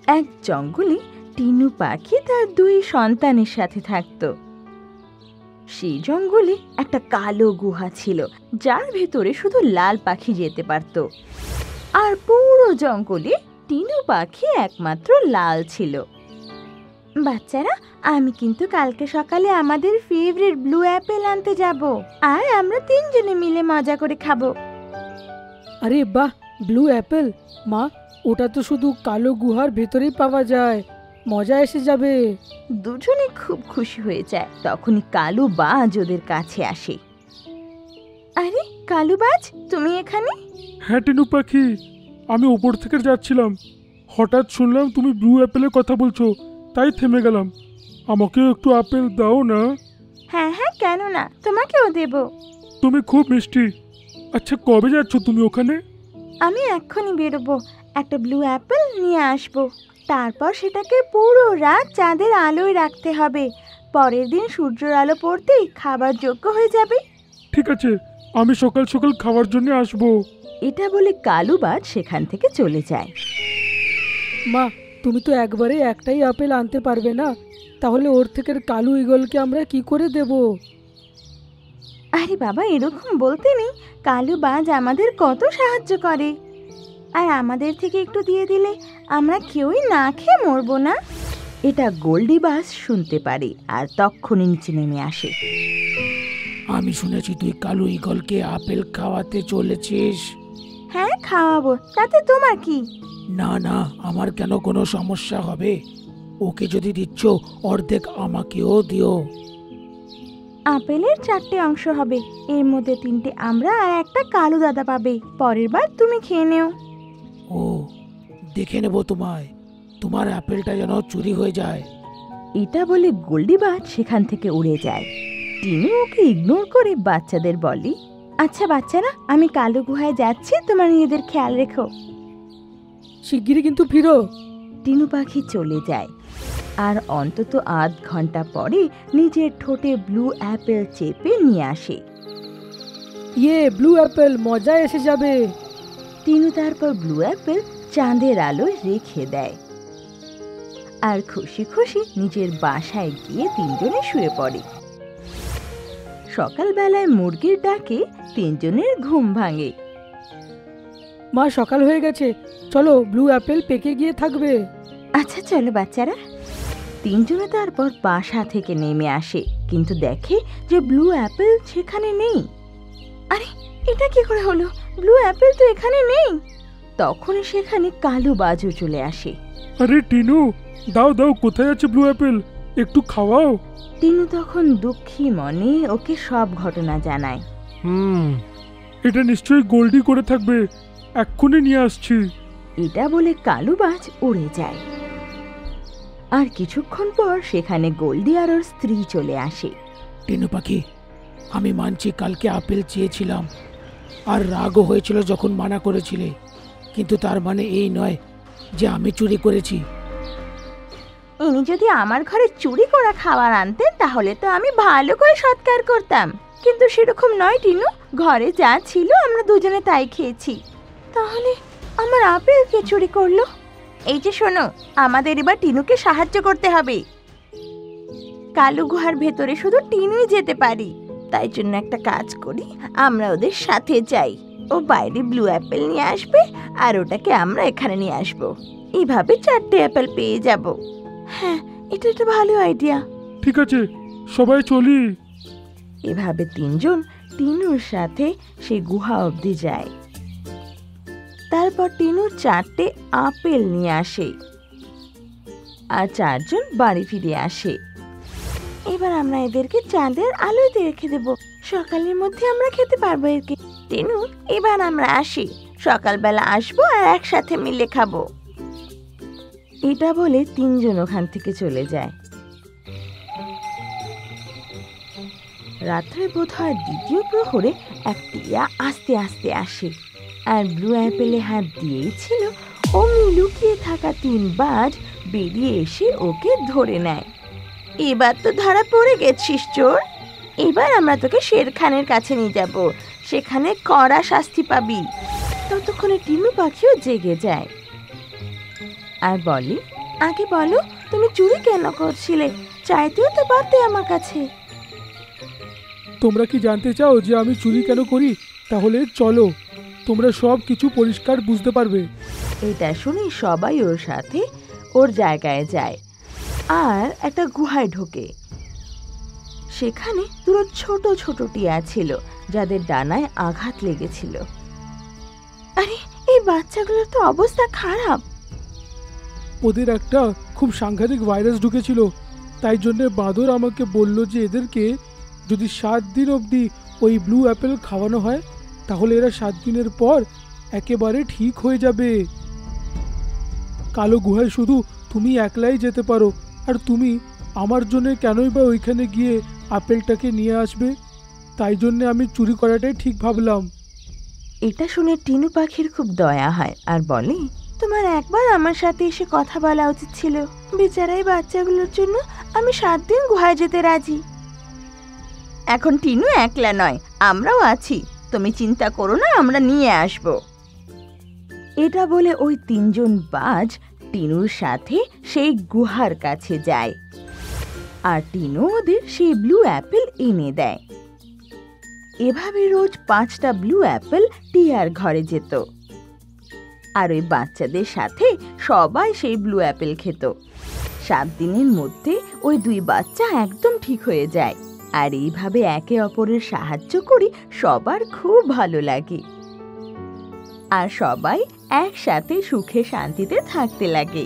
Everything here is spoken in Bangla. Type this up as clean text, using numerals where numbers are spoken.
এক জঙ্গলে টিনু পাখি তার 2 সন্তানের সাথে থাকত। সেই জঙ্গলে একটা কালো গুহা ছিল, যার ভেতরে শুধু লাল পাখি যেতে পারত। আর পুরো জঙ্গলে টিনু পাখি একমাত্র লাল ছিল। বাচ্চারা, আমি কিন্তু কালকে সকালে আমাদের ফেভারিট ব্লু অ্যাপেল আনতে যাব, আর আমরা 3 জনে মিলে মজা করে খাবো। আরে বাহ, ব্লু অ্যাপেল! মা, ওটা তো শুধু কালো গুহার ভেতরেই পাওয়া যায়, মজা এসে যাবে। দুজনে খুব খুশি হয়ে যায়। তখনই কালু বাজ ওদের কাছে আসে। আরে কালু বাজ, তুমি এখানে? হ্যাঁ টিনু পাখি, আমি ওপর থেকে যাচ্ছিলাম, হঠাৎ শুনলাম তুমি ব্লু অ্যাপেলের কথা বলছো, তাই থেমে গেলাম। আমাকেও একটু আপেল দাও না। হ্যাঁ হ্যাঁ, কেন না, তোমাকেও দেব। তুমি খুব মিষ্টি। আচ্ছা, কবে যাচ্ছ তুমি ওখানে? আমি এক্ষুনি বেরোবো, একটা ব্লু অ্যাপেল নিয়ে আসবো। তারপর সেটাকে পুরো রাত চাঁদের আলোয় রাখতে হবে। পরের দিন সূর্যের আলো পড়তেই খাবার যোগ্য হয়ে যাবে। ঠিক আছে, আমি সকাল সকাল খাওয়ার জন্য আসবো। এটা বলে কালু বাজ সেখান থেকে চলে যায়। মা, তুমি তো একবারে একটাই আপেল আনতে পারবে না, তাহলে ওর থেকে কালু ঈগলকে আমরা কি করে দেব? আরে বাবা, এরকম বলতে নেই। কালু বাজ আমাদের কত সাহায্য করে, আর আমাদের থেকে একটু দিয়ে দিলে আমরা কেউই না খেয়ে মরবো না। এটা গোল্ডি বাজ শুনতে পারে আর তখনই নিচে নেমে আসে। আমি শুনেছি তুই কালু ঈগলকে আপেল খাওয়াতে চলেছিস। হ্যাঁ, খাওয়াবো, তাতে তোমার কি? না না, আমার কেন কোনো সমস্যা হবে? ওকে যদি দিচ্ছ, অর্ধেক আমাকেও দিও। আপেলের 4টে অংশ হবে, এর মধ্যে 3টে আমরা আর একটা কালু দাদা পাবে। পরের বার তুমি খেয়ে নেও। ও, দেখে নেব তোমায়, তোমার আপেলটা যেন চুরি হয়ে যায়। এটা বলে গোল্ডি বাজ সেখান থেকে উড়ে যায়। টিনু ওকে ইগনোর করে বাচ্চাদের বলে, আচ্ছা বাচ্চারা, আমি কালো গুহায় যাচ্ছি, তোমরা নিজেদের খেয়াল রেখো। শিগগিরই কিন্তু ফিরো। টিনু পাখি চলে যায়, আর অন্তত আধ ঘন্টা পরে নিজের ঠোঁটে ব্লু অ্যাপেল চেপে নিয়ে আসে। ব্লু অ্যাপেল, মজা এসে যাবে। টিনু তারপর ব্লু অ্যাপেল চাঁদের আলোয় রেখে দেয়, আর খুশি খুশি নিজের বাসায় গিয়ে 3 জনে শুয়ে পড়ে। সকালবেলায় মুরগির ডাকে 3 জনের ঘুম ভাঙে। মা, সকাল হয়ে গেছে, চলো, ব্লু অ্যাপেল পেকে গিয়ে থাকবে। আচ্ছা চলো বাচ্চারা। 3 জনে তারপর বাসা থেকে নেমে আসে, কিন্তু দেখে যে ব্লু অ্যাপেল সেখানে নেই। আরে, এটা কি করে হলো? ব্লু অ্যাপেল তো এখানে নেই। তখনই সেখানে কালু বাজও চলে আসে। আরে টিনু, দাও দাও, কোথায় আছে ব্লু অ্যাপেল? একটু খাওয়াও। টিনু তখন দুঃখী মনে ওকে সব ঘটনা জানায়। এটা নিশ্চয়ই গোল্ডি করে থাকবে, এক্ষুনি নিয়ে আসছি। এটা বলে কালু বাজ উড়ে যায়। আর কিছুক্ষণ পর সেখানে গোল্ডি আর ওর স্ত্রী চলে আসে। টিনু পাখি, আমি মানছি কালকে আপেল চেয়েছিলাম, আর রাগও হয়েছিল যখন মানা করেছিলে, কিন্তু তার মানে এই নয় যে আমি চুরি করেছি। ইনি যদি আমার ঘরে চুরি করা খাবার আনতেন তাহলে তো আমি ভালো করে সৎকার করতাম, কিন্তু সেরকম নয় টিনু। ঘরে যা ছিল আমরা দুজনে তাই খেয়েছি। তাহলে আমার আপেল কে চুরি করলো? এই যে শোনো, আমাদের এবার টিনুকে সাহায্য করতে হবে। কালু গুহার ভেতরে শুধু টিনুই যেতে পারি, তাই জন্য একটা কাজ করি, আমরা ওদের সাথে যাই। ও বাইরে ব্লু অ্যাপেল নিয়ে আসবে, আর ওটাকে আমরা এখানে নিয়ে আসবো। এইভাবে 4টে অ্যাপেল পেয়ে যাব। হ্যাঁ, এটা একটা ভালো আইডিয়া। ঠিক আছে, সবাই চলি। এভাবে 3 জন টিনুর সাথে সে গুহা অবধি যায়। তারপর টিনু 4টে আপেল নিয়ে আসে, আর 4 জন বাড়ি ফিরে আসে। এবার আমরা এদেরকে চাঁদের আলোতে রেখে দেব, সকালের মধ্যে আমরা খেতে পারবো একে। টিনু, এবার আমরা আসি, সকালবেলা আসবো আর একসাথে মিলে খাবো। এটা বলে 3 জন ওখান থেকে চলে যায়। রাত্রে বোধহয় 2য় প্রহরে এক টিয়া আস্তে আস্তে আসে, আর ব্লু অ্যাপেলে হাত দিয়েছিল। অমনি লুকিয়ে থাকা 3 বাজ বেরিয়ে এসে ওকে ধরে নেয়। এবার তো ধরা পড়ে গেছিস চোর, এবার আমরা তোকে শের খানের কাছে নিয়ে যাব, সেখানে কড়া শাস্তি পাবি। ততক্ষণে টিনু পাখিও জেগে যায় আর বলে, আগে বলো, তুমি চুরি কেন করছিলে? চাইতেও তো পারতে আমার কাছে। তোমরা কি জানতে চাও যে আমি চুরি কেন করি? তাহলে চলো, তোমরা সব কিছু পরিষ্কার বুঝতে পারবে। এটা শুনে সবাই ওর সাথে ওর জায়গায় যায় আর একটা গুহায় ঢোকে। সেখানে দুটো ছোট ছোট টিয়া ছিল যাদের ডানায় আঘাত লেগেছিল। আরে, এই বাচ্চাগুলোর তো অবস্থা খারাপ। ওদের একটা খুব সাংঘাতিক ভাইরাস ঢুকেছিল, তাই জন্যে বাঁদর আমাকে বলল যে এদেরকে যদি 7 দিন অবধি ওই ব্লু অ্যাপেল খাওয়ানো হয় তাহলে এরা 7 দিনের পর একেবারে ঠিক হয়ে যাবে। কালো গুহায় শুধু তুমি একলাই যেতে পারো, আর তুমি আমার জন্য কেনই বা ওইখানে গিয়ে আপেলটাকে নিয়ে আসবে? তাই জন্যে আমি চুরি করাটাই ঠিক ভাবলাম। এটা শুনে টিনু পাখির খুব দয়া হয় আর বলে, তোমার একবার আমার সাথে এসে কথা বলা উচিত ছিল। বেচারা এই বাচ্চাগুলোর জন্য আমি 7 দিন গুহায় যেতে রাজি। এখন টিনু একলা নয়, আমরাও আছি, তুমি চিন্তা করো না, আমরা নিয়ে আসব। এটা বলে ওই 3 জন বাজ টিনুর সাথে সেই গুহার কাছে যায় আর টিনু ওদের সেই ব্লু অ্যাপেল এনে দেয়। এভাবে রোজ 5টা ব্লু অ্যাপেল টিয়ার ঘরে যেত আর ওই বাচ্চাদের সাথে সবাই সেই ব্লু অ্যাপেল খেত। 7 দিনের মধ্যে ওই 2 বাচ্চা একদম ঠিক হয়ে যায় আর এইভাবে একে অপরের সাহায্য করি সবার খুব ভালো লাগে আর সবাই একসাথে সুখে শান্তিতে থাকতে লাগে।